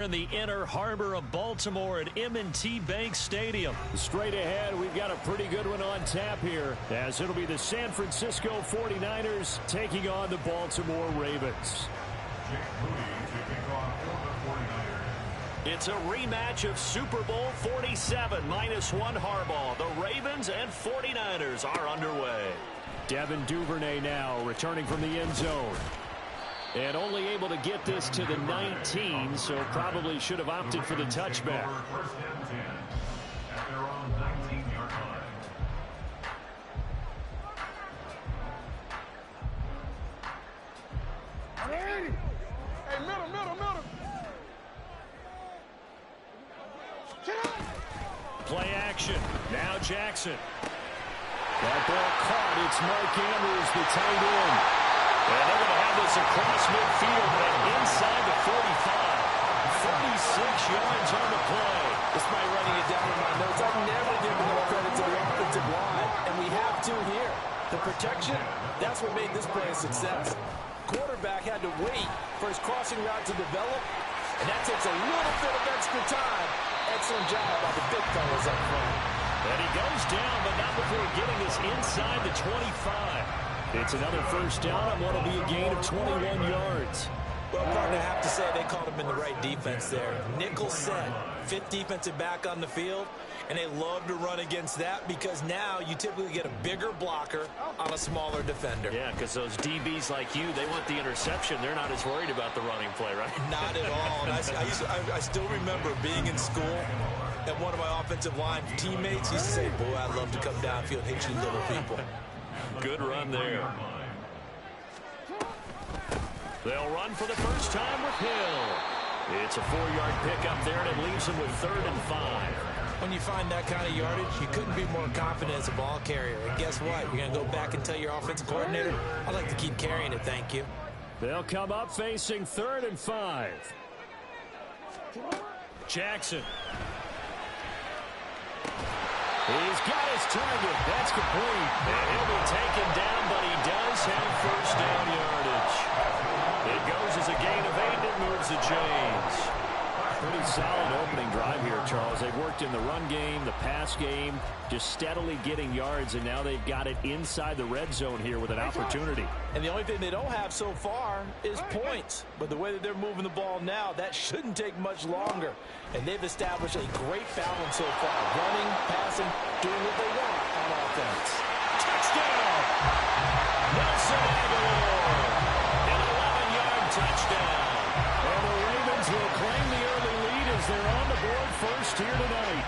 In the inner harbor of Baltimore at M&T Bank Stadium. Straight ahead, we've got a pretty good one on tap here, as it'll be the San Francisco 49ers taking on the Baltimore Ravens. It's a rematch of Super Bowl 47 -1 Harbaugh. The Ravens and 49ers are underway. Devin Duvernay now returning from the end zone. And only able to get this to the 19, so probably should have opted for the touchback. Hey, middle. Play action. Now Jackson. That ball caught. It's Mark Andrews, the tight end. And they're going to have this across midfield and inside the 45. 46 yards on the play. Despite writing it down in my notes, I've never given enough credit to the offensive line, and we have to here. The protection, that's what made this play a success. Quarterback had to wait for his crossing route to develop, and that takes a little bit of extra time. Excellent job by the big fellas up front. And he goes down, but not before getting us inside the 25. It's another first down on what will be a gain of 21 yards. Well, partner, I have to say they called him in the right defense there. Nickel set, fifth defensive back on the field, and they love to run against that because now you typically get a bigger blocker on a smaller defender. Yeah, because those DBs like you, they want the interception. They're not as worried about the running play, right? Not at all. And I still remember being in school, and one of my offensive line teammates used to say, boy, I'd love to come downfield and hit you little people. Good run there. They'll run for the first time with Hill. It's a 4-yard pickup there, and it leaves them with 3rd and 5. When you find that kind of yardage, you couldn't be more confident as a ball carrier. And guess what? You're going to go back and tell your offensive coordinator, I'd like to keep carrying it, thank you. They'll come up facing 3rd and 5. Jackson. He's got his target. That's complete. And he'll be taken down, but he does have first down yardage. It goes as a gain of 8, and it moves the chains. Pretty solid opening drive here, Charles. They've worked in the run game, the pass game, just steadily getting yards, and now they've got it inside the red zone here with an opportunity. And the only thing they don't have so far is points. But the way that they're moving the ball now, that shouldn't take much longer. And they've established a great balance so far. Running, passing, doing what they want on offense. Touchdown! Nelson Aguilar! An 11-yard touchdown. And the Ravens will claim the early lead as they're on the board first here tonight.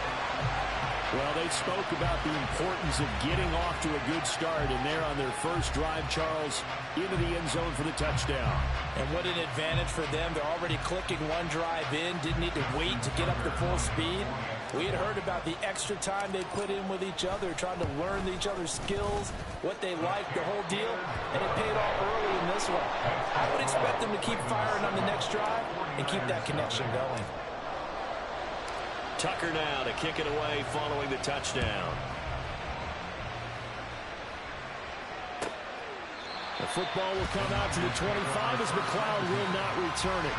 Well, they spoke about the importance of getting off to a good start, and they're on their first drive, Charles, into the end zone for the touchdown. And what an advantage for them. They're already clicking one drive in, didn't need to wait to get up to full speed. We had heard about the extra time they put in with each other, trying to learn each other's skills, what they liked, the whole deal, and it paid off early in this one. I would expect them to keep firing on the next drive and keep that connection going. Tucker now to kick it away following the touchdown. The football will come out to the 25 as McLeod will not return it.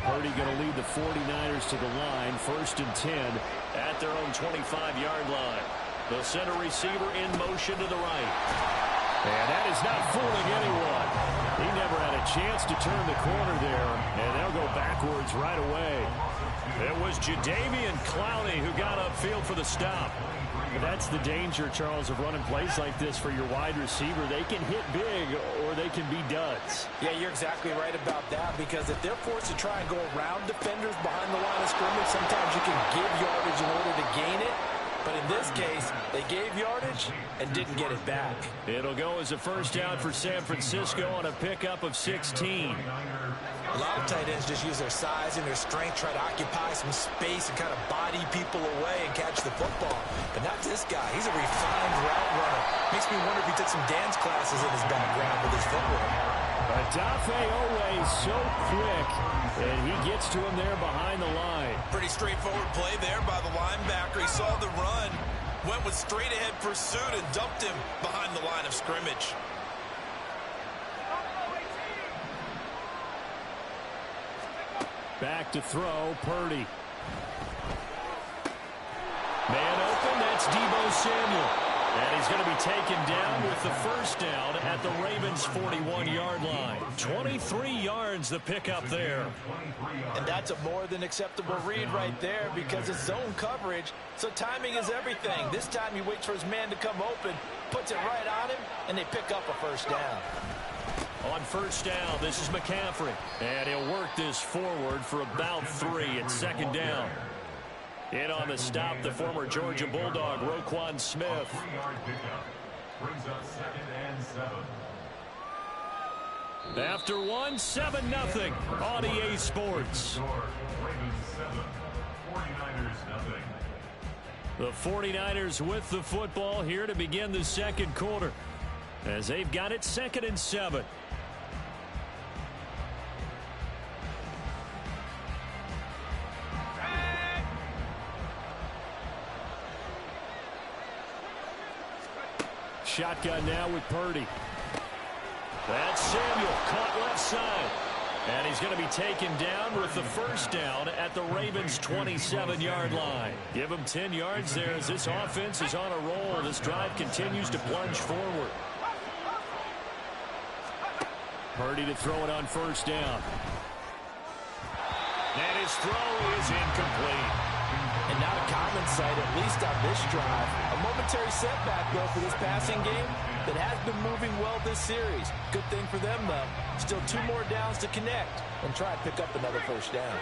Purdy going to lead the 49ers to the line, 1st and 10 at their own 25-yard line. The center receiver in motion to the right. And that is not fooling anyone. He never had a chance to turn the corner there, and they'll go backwards right away. It was Jadeveon Clowney who got upfield for the stop. That's the danger, Charles, of running plays like this for your wide receiver. They can hit big or they can be duds. Yeah, you're exactly right about that, because if they're forced to try and go around defenders behind the line of scrimmage, sometimes you can give yardage in order to gain it. But in this case, they gave yardage and didn't get it back. It'll go as a first down for San Francisco on a pickup of 16. A lot of tight ends just use their size and their strength, try to occupy some space and kind of body people away and catch the football. But not this guy. He's a refined route runner. Makes me wonder if he took some dance classes in his background with his footwork. Adafe always so quick, and he gets to him there behind the line. Pretty straightforward play there by the linebacker. He saw the run, went with straight-ahead pursuit, and dumped him behind the line of scrimmage. Back to throw, Purdy. Man open, that's Deebo Samuel. And he's going to be taken down with the first down at the Ravens' 41-yard line. 23 yards the pickup there. And that's a more than acceptable read right there because it's zone coverage, so timing is everything. This time he waits for his man to come open, puts it right on him, and they pick up a first down. On first down, this is McCaffrey. And he'll work this forward for about 3 at second down. In on the stop, the former Georgia Bulldog, Roquan Smith. After one, 7-0 on EA Sports. The 49ers with the football here to begin the second quarter, as they've got it 2nd and 7. Shotgun now with Purdy. That's Samuel, caught left side. And he's going to be taken down with the first down at the Ravens' 27-yard line. Give him 10 yards there as this offense is on a roll. This drive continues to plunge forward. Purdy to throw it on first down. And his throw is incomplete. And not a common sight, at least on this drive. A momentary setback, though, for this passing game that has been moving well this series. Good thing for them, though. Still 2 more downs to connect and try and pick up another first down.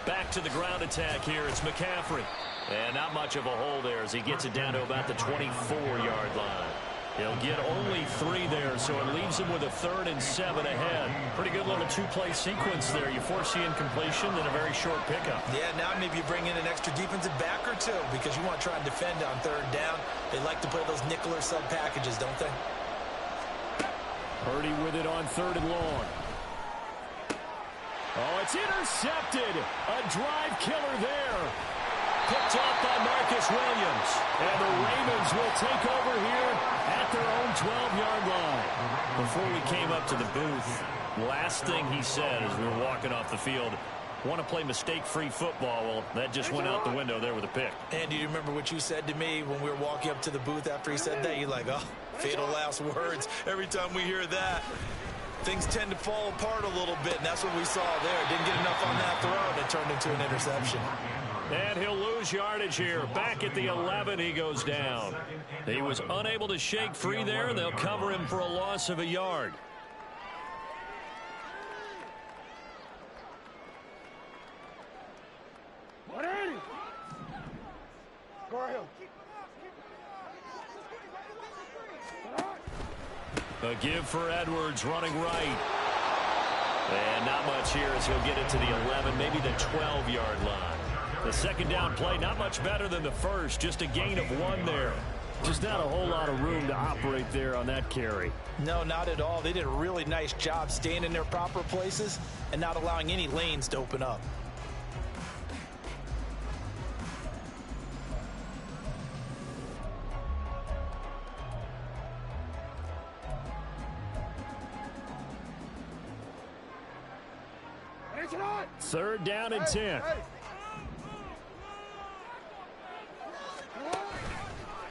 Back to the ground attack here. It's McCaffrey. And not much of a hole there as he gets it down to about the 24-yard line. He'll get only 3 there, so it leaves him with a 3rd and 7 ahead. Pretty good little 2-play sequence there. You force the incompletion, then a very short pickup. Yeah, now maybe you bring in an extra defensive back or 2 because you want to try and defend on 3rd down. They like to play those nickel or sub packages, don't they? Purdy with it on 3rd and long. Oh, it's intercepted. A drive killer there. Picked off by Marcus Williams. And the Ravens will take over here at their own 12-yard line. Before we came up to the booth, last thing he said as we were walking off the field, want to play mistake-free football. Well, that just went out the window there with a pick. And do you remember what you said to me when we were walking up to the booth after he said that? You're like, oh, fatal last words. Every time we hear that, things tend to fall apart a little bit, and that's what we saw there. Didn't get enough on that throw, and it turned into an interception. And he'll lose yardage here. Back at the 11, he goes down. He was unable to shake free there. They'll cover him for a loss of a yard. A give for Edwards running right. And not much here as he'll get it to the 11, maybe the 12-yard line. The second down play, not much better than the first. Just a gain of 1 there. Just not a whole lot of room to operate there on that carry. No, not at all. They did a really nice job staying in their proper places and not allowing any lanes to open up. Third down and 10.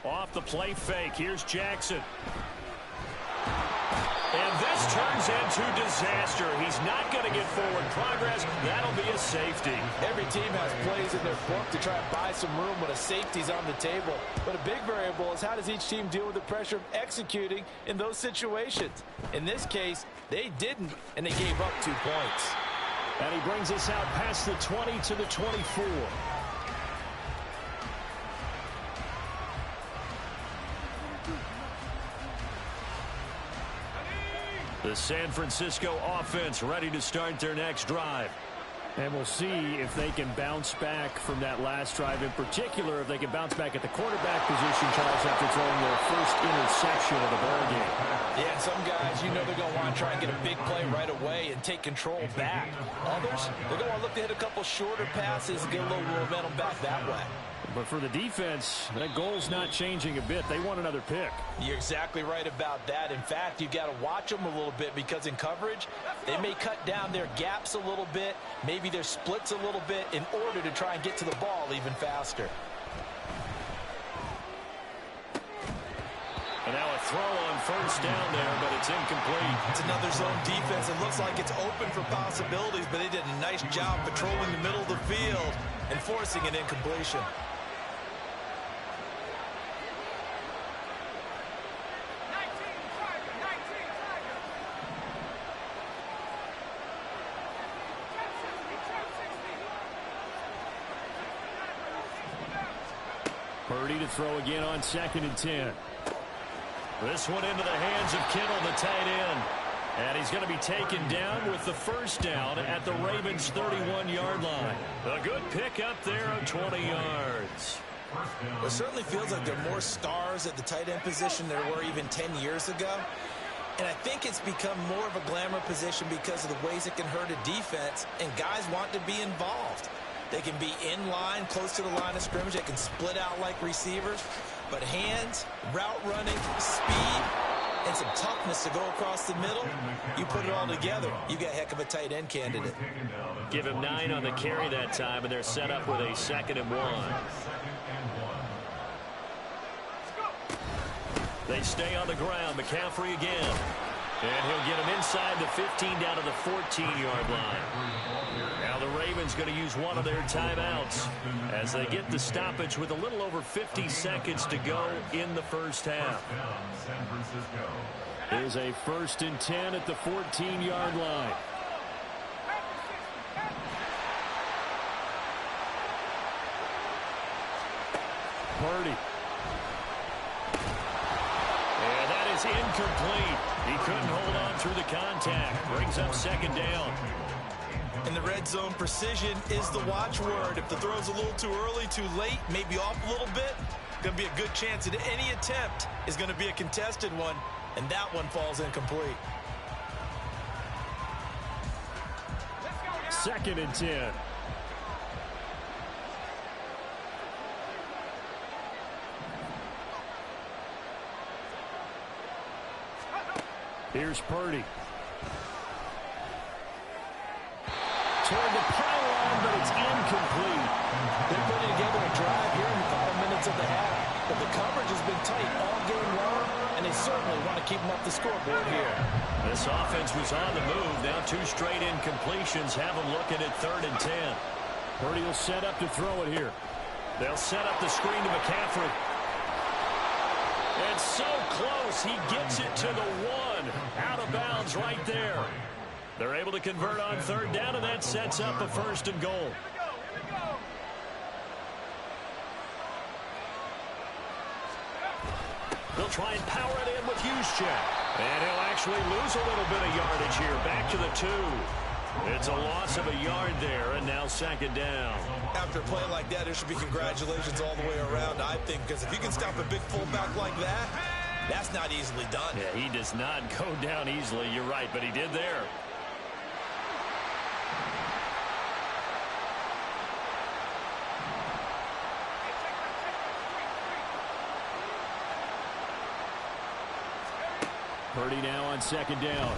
Off the play fake. Here's Jackson. And this turns into disaster. He's not going to get forward progress. That'll be a safety. Every team has plays in their book to try and buy some room when a safety's on the table. But a big variable is how does each team deal with the pressure of executing in those situations. In this case, they didn't, and they gave up 2 points. And he brings us out past the 20 to the 24. The San Francisco offense ready to start their next drive. And we'll see if they can bounce back from that last drive, in particular if they can bounce back at the quarterback position, Charles, after throwing their first interception of the ball game. Yeah, and some guys, you know they're going to want to try and get a big play right away and take control back. Others, they're going to want to look to hit a couple shorter passes and get a little momentum back that way. But for the defense, that goal's not changing a bit. They want another pick. You're exactly right about that. In fact, you've got to watch them a little bit because in coverage, they may cut down their gaps a little bit, maybe their splits a little bit in order to try and get to the ball even faster. And now a throw on first down there, but it's incomplete. It's another zone defense. It looks like it's open for possibilities, but they did a nice job patrolling the middle of the field and forcing an incompletion. Purdy to throw again on 2nd and 10. This one into the hands of Kittle, the tight end. And he's going to be taken down with the first down at the Ravens' 31-yard line. A good pick up there of 20 yards. It certainly feels like there are more stars at the tight end position than there were even 10 years ago. And I think it's become more of a glamour position because of the ways it can hurt a defense, and guys want to be involved. They can be in line, close to the line of scrimmage. They can split out like receivers. But hands, route running, speed, and some toughness to go across the middle, you put it all together, you got a heck of a tight end candidate. Give him 9 on the carry that time, and they're set up with a 2nd and 1. They stay on the ground. McCaffrey again. And he'll get him inside the 15 down to the 14-yard line. Now the Ravens going to use one of their timeouts as they get the stoppage with a little over 50 seconds to go in the first half. Here's a 1st and 10 at the 14-yard line. Purdy. And that is incomplete. He couldn't hold on through the contact. Brings up 2nd down. In the red zone, precision is the watchword. If the throw's a little too early, too late, maybe off a little bit, going to be a good chance that any attempt is going to be a contested one, and that one falls incomplete. 2nd and 10. Here's Purdy. Toward the pylon, but it's incomplete. They're putting together a drive here in the final minutes of the half, but the coverage has been tight all game long, and they certainly want to keep them up the scoreboard here. This offense was on the move. Now 2 straight incompletions have them looking at 3rd and 10. Purdy will set up to throw it here. They'll set up the screen to McCaffrey. And so close, he gets it to the 1. Out of bounds right there. They're able to convert on 3rd down, and that sets up a 1st and goal. They'll try and power it in with Juszczyk. And he'll actually lose a little bit of yardage here. Back to the 2. It's a loss of a yard there, and now 2nd down. After a play like that, there should be congratulations all the way around, I think, because if you can stop a big fullback like that, that's not easily done. Yeah, he does not go down easily. You're right, but he did there. Purdy now on 2nd down.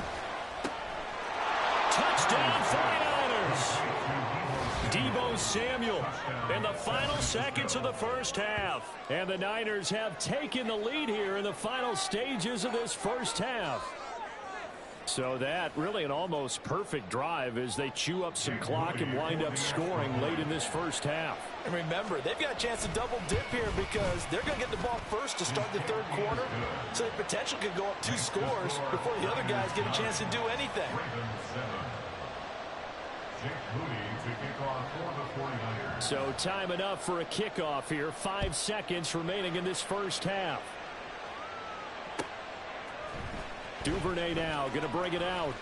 Touchdown 49ers. Deebo Samuel in the final seconds of the first half. And the Niners have taken the lead here in the final stages of this first half. So that really an almost perfect drive as they chew up some clock and wind up scoring late in this first half. And remember, they've got a chance to double dip here because they're going to get the ball first to start the 3rd quarter. So they potentially could go up 2 scores before the other guys get a chance to do anything. So time enough for a kickoff here. 5 seconds remaining in this first half. Duvernay now going to bring it out.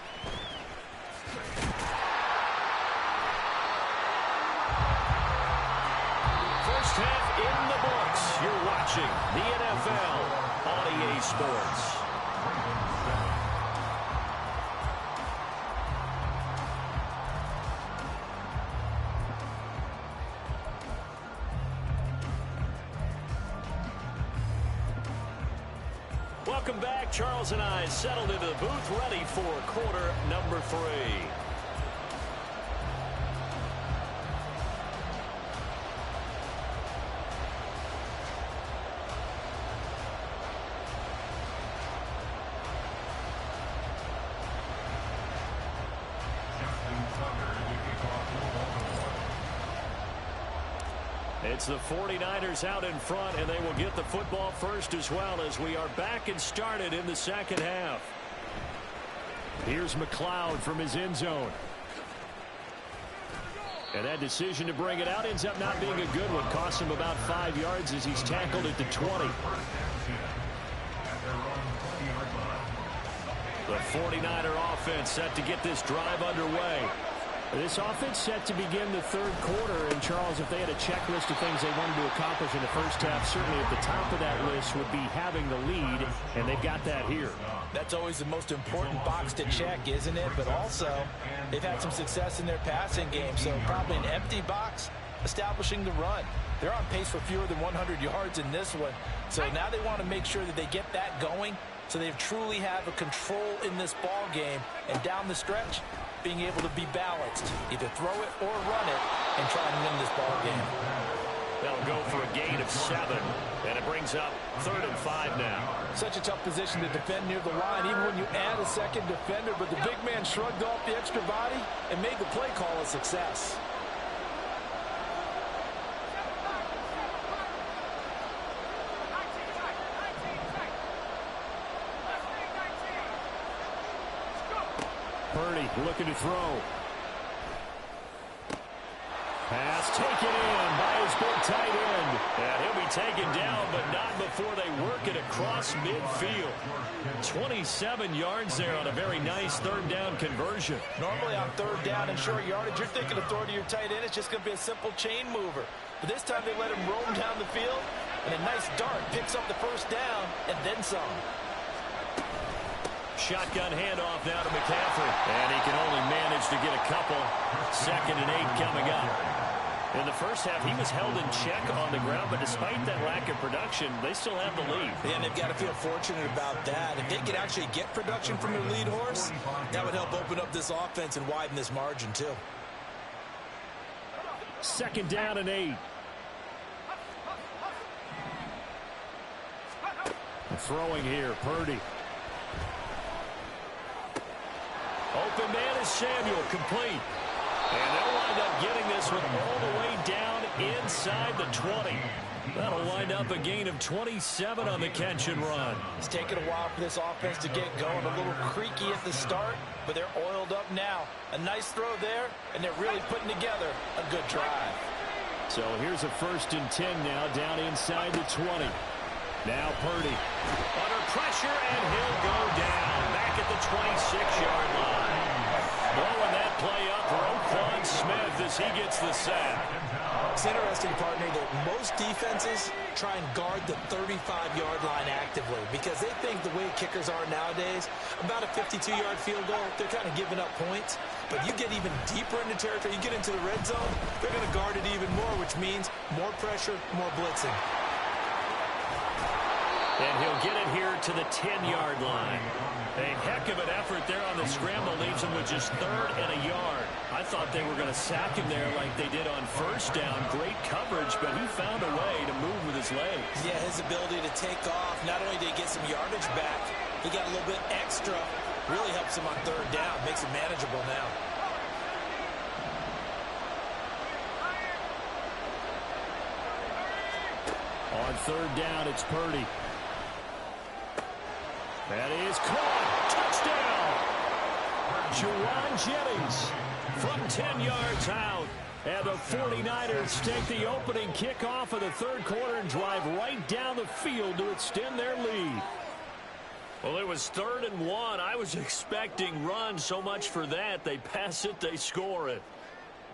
in the books. You're watching the NFL on EA Sports. Welcome back. Charles and I settled into the booth, ready for quarter number 3. It's the 49ers out in front, and they will get the football first as well as we are back and started in the second half. Here's McLeod from his end zone. And that decision to bring it out ends up not being a good one. Costs him about 5 yards as he's tackled at the 20. The 49er offense set to get this drive underway. This offense set to begin the third quarter, and Charles, if they had a checklist of things they wanted to accomplish in the first half, certainly at the top of that list would be having the lead, and they've got that here. That's always the most important box to check, isn't it? But also, they've had some success in their passing game, so probably an empty box, establishing the run. They're on pace for fewer than 100 yards in this one, so now they want to make sure that they get that going so they truly have a control in this ball game, and down the stretch, being able to be balanced, either throw it or run it, and try and win this ball game. They'll go for a gain of 7, and it brings up 3rd and 5 now. Such a tough position to defend near the line, even when you add a second defender, but the big man shrugged off the extra body and made the play call a success. Purdy looking to throw. Pass taken in by his big tight end. And he'll be taken down, but not before they work it across midfield. 27 yards there on a very nice 3rd down conversion. Normally on 3rd down and short yardage, you're thinking of throwing to your tight end. It's just going to be a simple chain mover. But this time they let him roam down the field, and a nice dart picks up the 1st down and then some. Shotgun handoff now to McCaffrey. And he can only manage to get a couple. 2nd and 8 coming up. In the first half, he was held in check on the ground, but despite that lack of production, they still have the lead. Yeah, and they've got to feel fortunate about that. If they could actually get production from their lead horse, that would help open up this offense and widen this margin, too. 2nd down and 8. Throwing here, Purdy. Open man is Samuel, complete. And they'll wind up getting this one all the way down inside the 20. That'll wind up a gain of 27 on the catch and run. It's taken a while for this offense to get going. A little creaky at the start, but they're oiled up now. A nice throw there, and they're really putting together a good drive. So here's a 1st and 10 now, down inside the 20. Now Purdy. Under pressure, and he'll go down back at the 26-yard line. Blowing that play up, Roquan Smith as he gets the sack. It's interesting, partner, that most defenses try and guard the 35-yard line actively because they think the way kickers are nowadays, about a 52-yard field goal, they're kind of giving up points. But you get even deeper into territory, you get into the red zone, they're going to guard it even more, which means more pressure, more blitzing. And he'll get it here to the 10-yard line. A heck of an effort there on the scramble. Leaves him with just 3rd and a yard. I thought they were going to sack him there like they did on 1st down. Great coverage, but he found a way to move with his legs. Yeah, his ability to take off. Not only did he get some yardage back, he got a little bit extra. Really helps him on 3rd down. Makes it manageable now. On 3rd down, it's Purdy. That is caught. Touchdown. Juwan Jennings from 10 yards out. And the 49ers take the opening kickoff of the 3rd quarter and drive right down the field to extend their lead. Well, it was 3rd and 1. I was expecting run, so much for that. They pass it, they score it.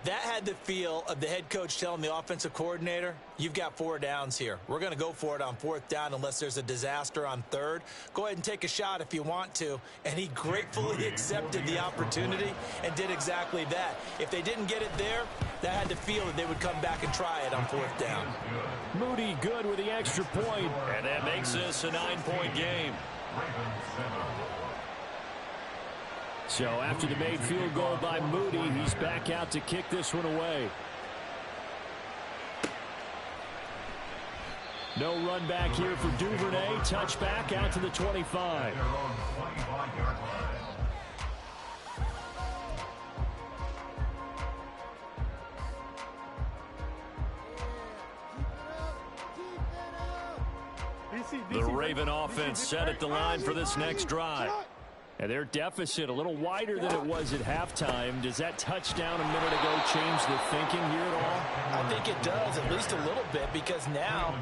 That had the feel of the head coach telling the offensive coordinator, you've got 4 downs here. We're going to go for it on 4th down unless there's a disaster on 3rd. Go ahead and take a shot if you want to. And he gratefully accepted the opportunity and did exactly that. If they didn't get it there, that had the feel that they would come back and try it on 4th down. Moody good with the extra point. And that makes this a 9-point game. So after the made field goal by Moody, he's back out to kick this one away. No run back here for Duvernay. Touchback out to the 25. The Raven offense set at the line for this next drive. And their deficit a little wider than it was at halftime. Does that touchdown a minute ago change the thinking here at all? I think it does, at least a little bit, because now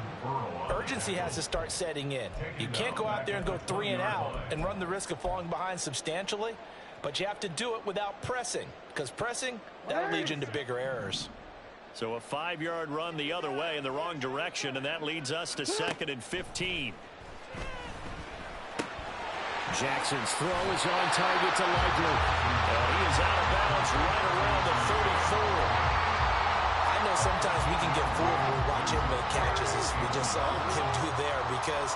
urgency has to start setting in. You can't go out there and go 3 and out and run the risk of falling behind substantially, but you have to do it without pressing, because pressing, that'll lead you into bigger errors. So a 5-yard run the other way in the wrong direction, and that leads us to 2nd and 15. Jackson's throw is on target to Likely. And he is out of bounds right around the 34. I know sometimes we can get fooled when we watch him make catches, as we just saw him do there, because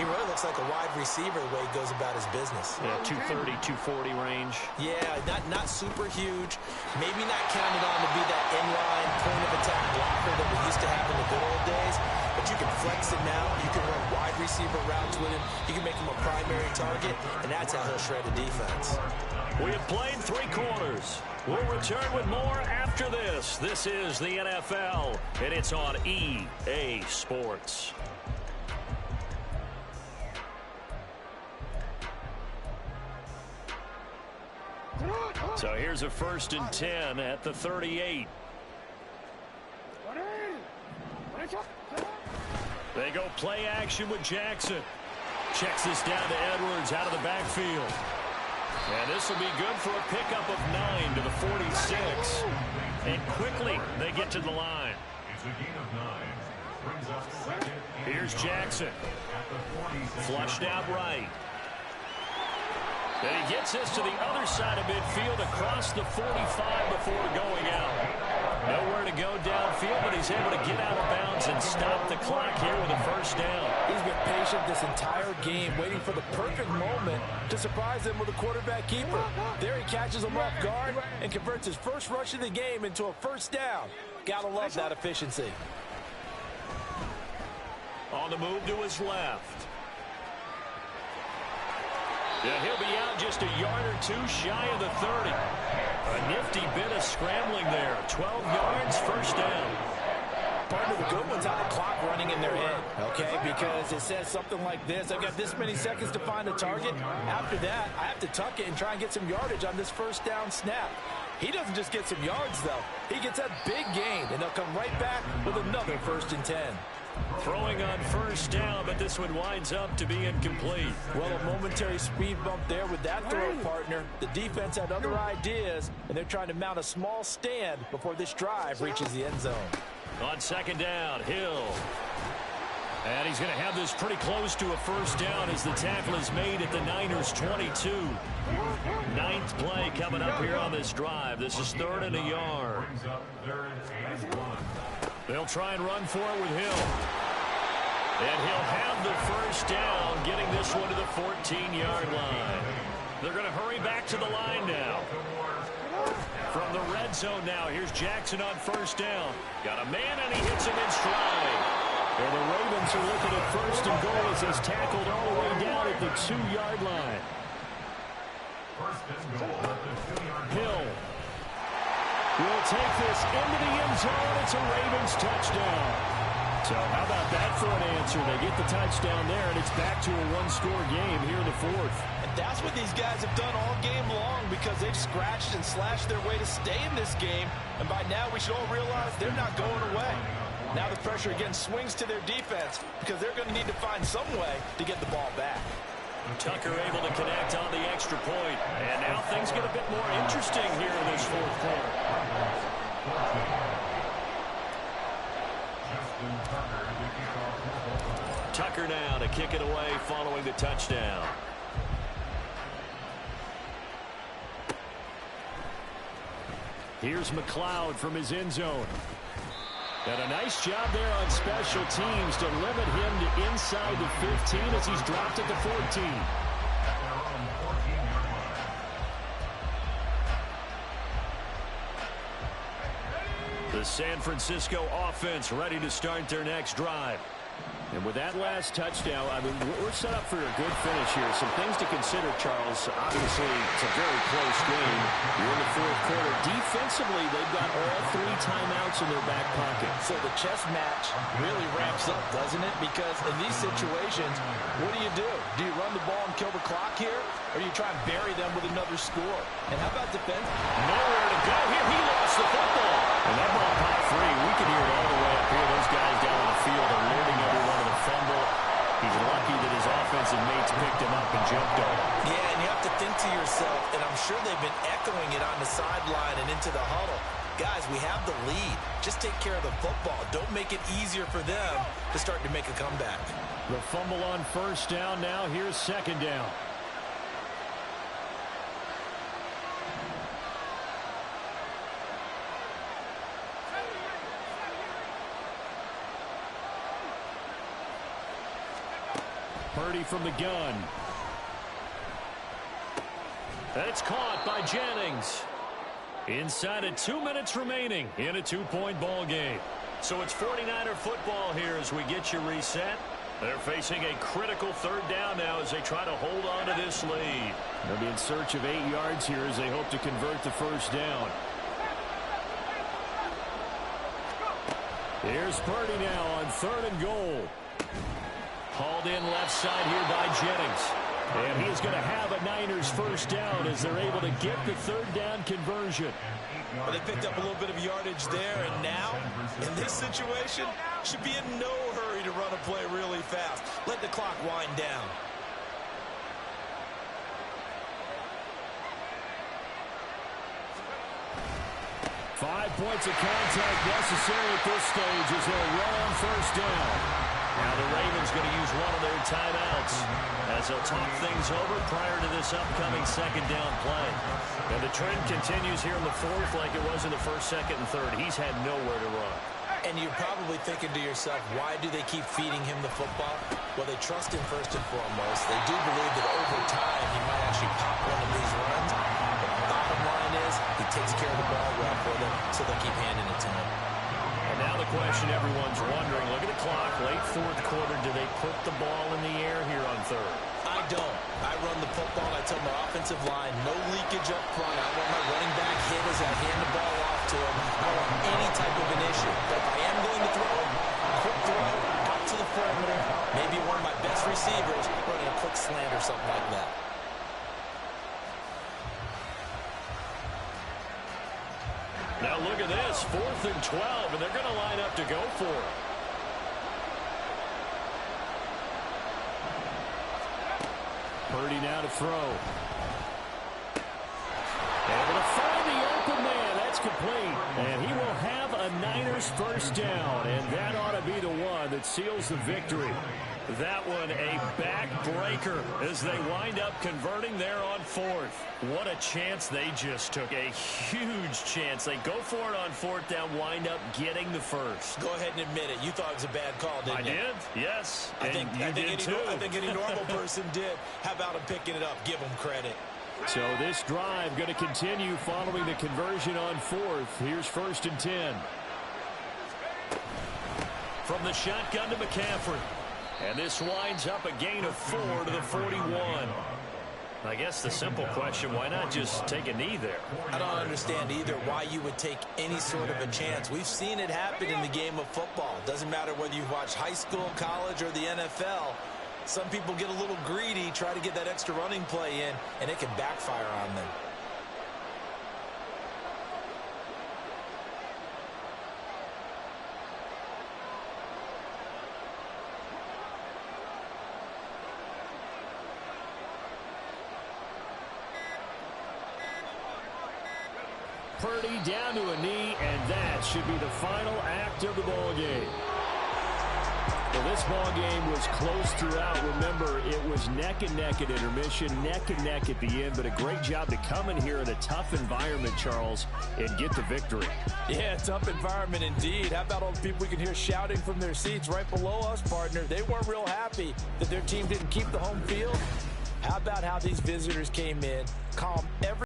he really looks like a wide receiver the way he goes about his business. Yeah, 230, 240 range. Yeah, not super huge. Maybe not counted on to be that inline point-of-attack blocker that we used to have in the good old days. But you can flex him out. You can run wide receiver routes with him. You can make him a primary target, and that's how he'll shred a defense. We have played 3 quarters. We'll return with more after this. This is the NFL, and it's on EA Sports. So here's a 1st and 10 at the 38. They go play action with Jackson. Checks this down to Edwards out of the backfield. And this will be good for a pickup of 9 to the 46. And quickly they get to the line. Here's Jackson. Flushed out right. And he gets this to the other side of midfield across the 45 before going out. Nowhere to go downfield, but he's able to get out of bounds and stop the clock here with a 1st down. He's been patient this entire game, waiting for the perfect moment to surprise them with a quarterback keeper. There he catches him off guard and converts his first rush of the game into a 1st down. Gotta love that efficiency. On the move to his left. Yeah, he'll be out just a yard or 2 shy of the 30. A nifty bit of scrambling there. 12 yards, 1st down. Part of the good ones have the clock running in their head, okay? Because it says something like this. I've got this many seconds to find a target. After that, I have to tuck it and try and get some yardage on this 1st down snap. He doesn't just get some yards, though. He gets that big gain, and they'll come right back with another 1st and 10. Throwing on 1st down, but this one winds up to be incomplete. Well, a momentary speed bump there with that throw, partner. The defense had other ideas, and they're trying to mount a small stand before this drive reaches the end zone. On 2nd down, Hill. And he's going to have this pretty close to a 1st down as the tackle is made at the Niners' 22. 9th play coming up here on this drive. This is 3rd and a yard. They'll try and run for it with Hill. And he'll have the 1st down, getting this one to the 14-yard line. They're going to hurry back to the line now. From the red zone now, here's Jackson on 1st down. Got a man, and he hits him in stride. And the Ravens are looking at 1st and goal as he's tackled all the way down at the 2-yard line. Hill will take this into the end zone. It's a Ravens touchdown. So how about that for an answer? They get the touchdown there, and it's back to a 1-score game here in the 4th. And that's what these guys have done all game long, because they've scratched and slashed their way to stay in this game. And by now, we should all realize they're not going away. Now the pressure again swings to their defense, because they're going to need to find some way to get the ball back. Tucker able to connect on the extra point. And now things get a bit more interesting here in this 4th quarter. Tucker now to kick it away following the touchdown. Here's McLeod from his end zone. And a nice job there on special teams to limit him to inside the 15 as he's dropped at the 14. The San Francisco offense ready to start their next drive. And with that last touchdown, I mean, we're set up for a good finish here. Some things to consider, Charles. Obviously, it's a very close game. You're in the fourth quarter. Defensively, they've got all 3 timeouts in their back pocket. So the chess match really ramps up, doesn't it? Because in these situations, what do? Do you run the ball and kill the clock here? Or do you try and bury them with another score? And how about defense? Nowhere to go here. He lost the football. And that ball popped free. We can hear it all the way up here. Those guys down on the field alerting everyone of the fumble. He's lucky that his offensive mates picked him up and jumped on him. Yeah, and you have to think to yourself, and I'm sure they've been echoing it on the sideline and into the huddle. Guys, we have the lead. Just take care of the football. Don't make it easier for them to start to make a comeback. The fumble on first down now. Here's second down. Purdy from the gun. That's caught by Jennings. Inside of 2 minutes remaining in a 2-point ball game. So it's 49er football here as we get you reset. They're facing a critical third down now as they try to hold on to this lead. They'll be in search of 8 yards here as they hope to convert the first down. Here's Purdy now on 3rd and goal. Hauled in left side here by Jennings. And he is going to have a Niners first down as they're able to get the 3rd down conversion. Well, they picked up a little bit of yardage there, and now, in this situation, should be in no hurry to run a play really fast. Let the clock wind down. Five points of contact necessary at this stage as they'll run on first down. Now the Ravens going to use one of their timeouts as they'll talk things over prior to this upcoming second down play. And the trend continues here in the fourth like it was in the first, second, and third. He's had nowhere to run. And you're probably thinking to yourself, why do they keep feeding him the football? Well, they trust him first and foremost. They do believe that over time he might actually pop one of these runs. But the bottom line is he takes care of the ball well for them, so they'll keep handing it to him. And now the question everyone's wondering, look at the clock, late fourth quarter, do they put the ball in the air here on third? I don't. I run the football, and I tell my offensive line, no leakage up front. I want my running back hit as I hand the ball off to him. I don't want any type of an issue. But if I am going to throw, quick throw, out to the perimeter, maybe one of my best receivers running a quick slant or something like that. Now look at this, 4th and 12, and they're going to line up to go for it. Purdy now to throw. Able to find the open man. That's complete. And he will have a Niners first down. And that ought to be the one that seals the victory. That one a backbreaker as they wind up converting there on 4th. What a chance they just took. A huge chance. They go for it on 4th down, wind up getting the first. Go ahead and admit it. You thought it was a bad call, didn't you? I did, yes. I think any normal person did. How about him picking it up? Give him credit. So this drive going to continue following the conversion on 4th. Here's 1st and 10. From the shotgun to McCaffrey. And this winds up a gain of 4 to the 41. I guess the simple question, why not just take a knee there? I don't understand either why you would take any sort of a chance. We've seen it happen in the game of football. Doesn't matter whether you watch high school, college, or the NFL. Some people get a little greedy, try to get that extra running play in, and it can backfire on them. Purdy down to a knee, and that should be the final act of the ball game. Well, this ball game was close throughout. Remember, it was neck and neck at intermission, neck and neck at the end, but a great job to come in here in a tough environment, Charles, and get the victory. Yeah, tough environment indeed. How about all the people we can hear shouting from their seats right below us, partner? They weren't real happy that their team didn't keep the home field. How about how these visitors came in, calm every